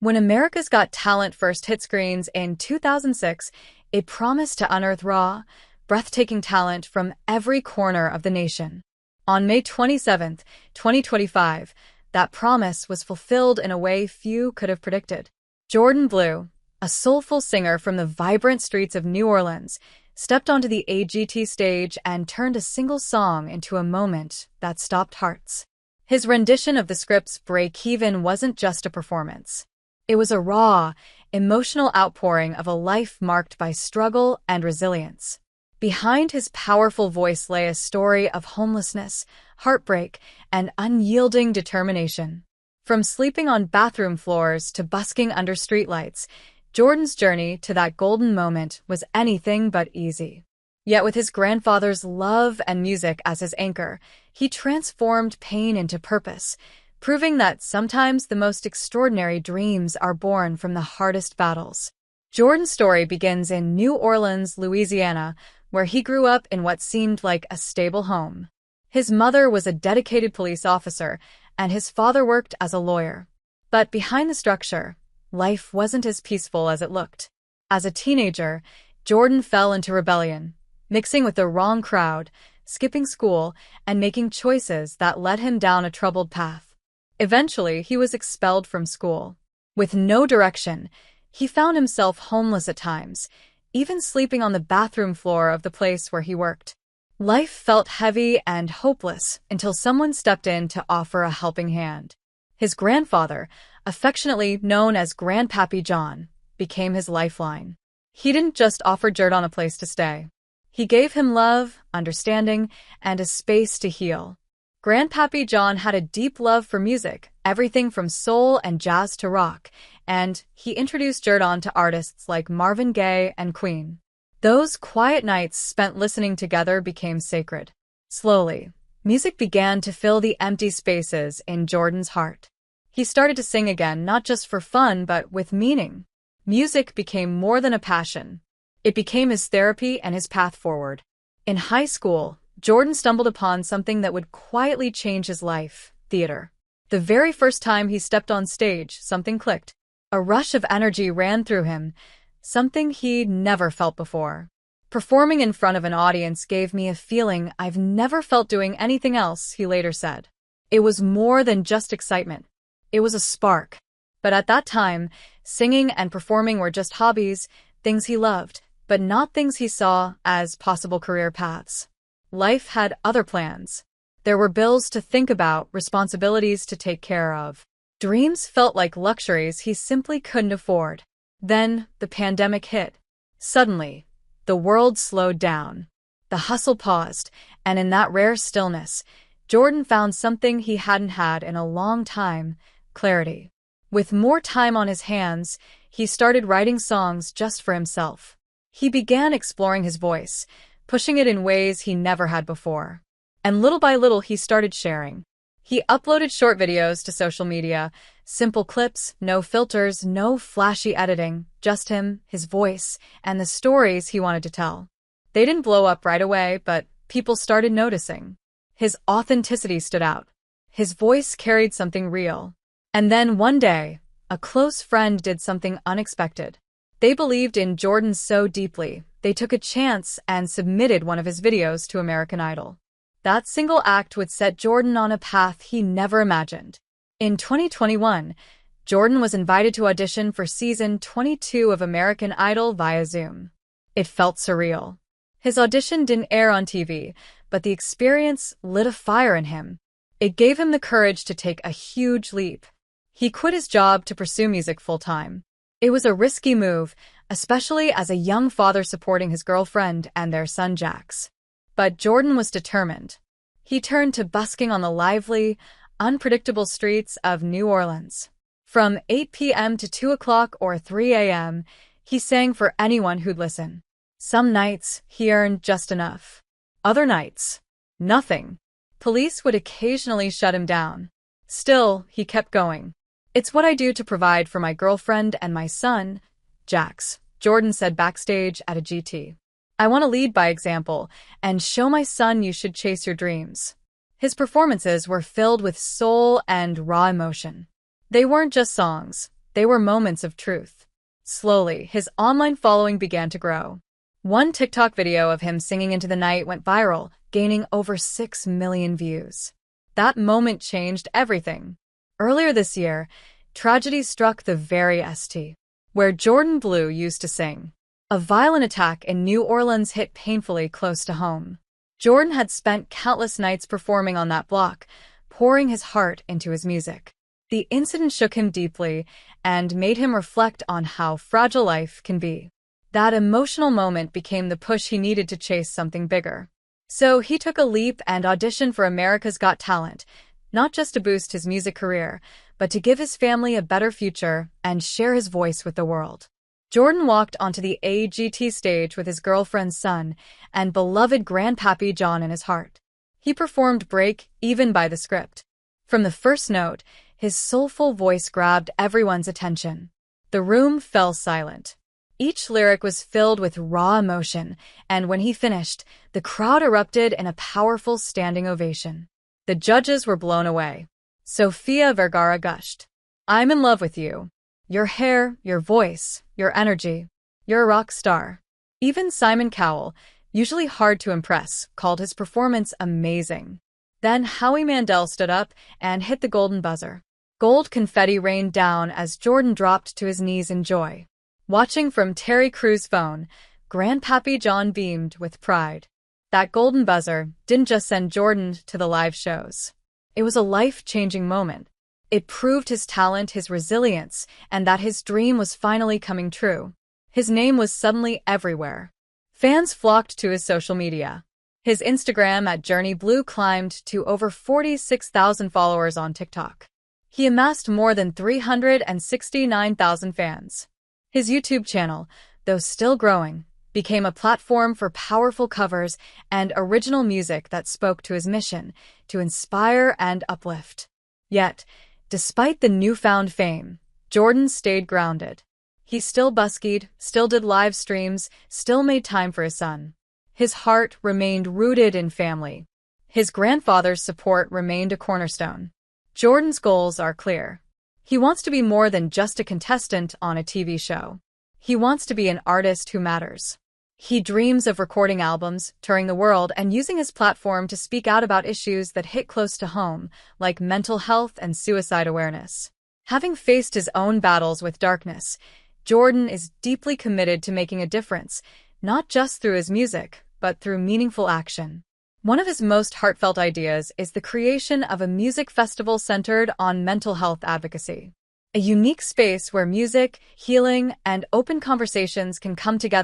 When America's Got Talent first hit screens in 2006, it promised to unearth raw, breathtaking talent from every corner of the nation. On May 27, 2025, that promise was fulfilled in a way few could have predicted. Jourdan Blue, a soulful singer from the vibrant streets of New Orleans, stepped onto the AGT stage and turned a single song into a moment that stopped hearts. His rendition of the script's Break Even wasn't just a performance. It was a raw, emotional outpouring of a life marked by struggle and resilience. Behind his powerful voice lay a story of homelessness, heartbreak, and unyielding determination. From sleeping on bathroom floors to busking under streetlights, Jourdan's journey to that golden moment was anything but easy. Yet with his grandfather's love and music as his anchor, he transformed pain into purpose, proving that sometimes the most extraordinary dreams are born from the hardest battles. Jourdan's story begins in New Orleans, Louisiana, where he grew up in what seemed like a stable home. His mother was a dedicated police officer, and his father worked as a lawyer. But behind the structure, life wasn't as peaceful as it looked. As a teenager, Jourdan fell into rebellion, mixing with the wrong crowd, skipping school, and making choices that led him down a troubled path. Eventually, he was expelled from school. With no direction, he found himself homeless at times, even sleeping on the bathroom floor of the place where he worked. Life felt heavy and hopeless until someone stepped in to offer a helping hand. His grandfather, affectionately known as Grandpappy John, became his lifeline. He didn't just offer Jourdan a place to stay. He gave him love, understanding, and a space to heal. Grandpappy John had a deep love for music, everything from soul and jazz to rock, and he introduced Jourdan to artists like Marvin Gaye and Queen. Those quiet nights spent listening together became sacred. Slowly, music began to fill the empty spaces in Jourdan's heart. He started to sing again, not just for fun, but with meaning. Music became more than a passion. It became his therapy and his path forward. In high school, Jourdan stumbled upon something that would quietly change his life: theater. The very first time he stepped on stage, something clicked. A rush of energy ran through him, something he'd never felt before. Performing in front of an audience gave me a feeling I've never felt doing anything else, he later said. It was more than just excitement. It was a spark. But at that time, singing and performing were just hobbies, things he loved, but not things he saw as possible career paths. Life had other plans. There were bills to think about, responsibilities to take care of. Dreams felt like luxuries he simply couldn't afford. Then, the pandemic hit. Suddenly, the world slowed down. The hustle paused, and in that rare stillness, Jourdan found something he hadn't had in a long time: clarity. With more time on his hands, he started writing songs just for himself. He began exploring his voice, pushing it in ways he never had before. And little by little, he started sharing. He uploaded short videos to social media, simple clips, no filters, no flashy editing, just him, his voice, and the stories he wanted to tell. They didn't blow up right away, but people started noticing. His authenticity stood out. His voice carried something real. And then one day, a close friend did something unexpected. They believed in Jourdan so deeply, they took a chance and submitted one of his videos to American Idol. That single act would set Jourdan on a path he never imagined. In 2021, Jourdan was invited to audition for season 22 of American Idol via Zoom. It felt surreal. His audition didn't air on TV, but the experience lit a fire in him. It gave him the courage to take a huge leap. He quit his job to pursue music full-time. It was a risky move, especially as a young father supporting his girlfriend and their son Jax. But Jourdan was determined. He turned to busking on the lively, unpredictable streets of New Orleans. From 8 p.m. to 2 o'clock or 3 a.m., he sang for anyone who'd listen. Some nights, he earned just enough. Other nights, nothing. Police would occasionally shut him down. Still, he kept going. "It's what I do to provide for my girlfriend and my son, Jax," Jourdan said backstage at AGT. "I want to lead by example and show my son you should chase your dreams." His performances were filled with soul and raw emotion. They weren't just songs. They were moments of truth. Slowly, his online following began to grow. One TikTok video of him singing into the night went viral, gaining over 6 million views. That moment changed everything. Earlier this year, tragedy struck the very ST, where Jourdan Blue used to sing. A violent attack in New Orleans hit painfully close to home. Jourdan had spent countless nights performing on that block, pouring his heart into his music. The incident shook him deeply and made him reflect on how fragile life can be. That emotional moment became the push he needed to chase something bigger. So he took a leap and auditioned for America's Got Talent, not just to boost his music career, but to give his family a better future and share his voice with the world. Jourdan walked onto the AGT stage with his girlfriend's son and beloved Grandpappy John in his heart. He performed Break Even by the script. From the first note, his soulful voice grabbed everyone's attention. The room fell silent. Each lyric was filled with raw emotion, and when he finished, the crowd erupted in a powerful standing ovation. The judges were blown away. Sofia Vergara gushed. "I'm in love with you. Your hair, your voice, your energy. You're a rock star." Even Simon Cowell, usually hard to impress, called his performance amazing. Then Howie Mandel stood up and hit the golden buzzer. Gold confetti rained down as Jourdan dropped to his knees in joy. Watching from Terry Crew's phone, Grandpappy John beamed with pride. That golden buzzer didn't just send Jourdan to the live shows. It was a life-changing moment. It proved his talent, his resilience, and that his dream was finally coming true. His name was suddenly everywhere. Fans flocked to his social media. His Instagram at Jourdan Blue climbed to over 46,000 followers on TikTok. He amassed more than 369,000 fans. His YouTube channel, though still growing, became a platform for powerful covers and original music that spoke to his mission to inspire and uplift. Yet, despite the newfound fame, Jourdan stayed grounded. He still buskied, still did live streams, still made time for his son. His heart remained rooted in family. His grandfather's support remained a cornerstone. Jourdan's goals are clear. He wants to be more than just a contestant on a TV show. He wants to be an artist who matters. He dreams of recording albums, touring the world, and using his platform to speak out about issues that hit close to home, like mental health and suicide awareness. Having faced his own battles with darkness, Jourdan is deeply committed to making a difference, not just through his music, but through meaningful action. One of his most heartfelt ideas is the creation of a music festival centered on mental health advocacy. A unique space where music, healing, and open conversations can come together.